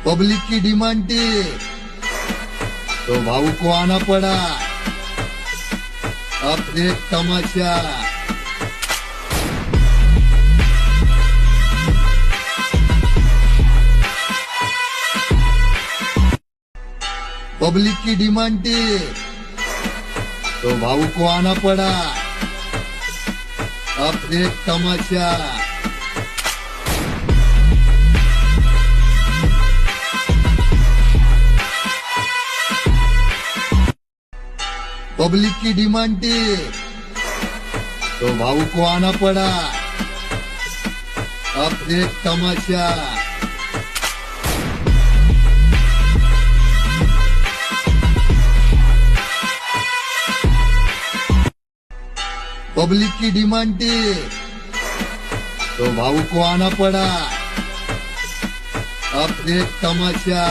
Public की demand थी तो भाऊ को आना पड़ा। अब देख तमाशा। पब्लिक की डिमांड थी तो भाऊ को आना पड़ा। अब देख तमाशा। पब्लिक की डिमांड थी तो भाऊ को आना पड़ा। अब देख तमाशा। पब्लिक की डिमांड थी तो भाऊ को आना पड़ा। अब देख तमाशा।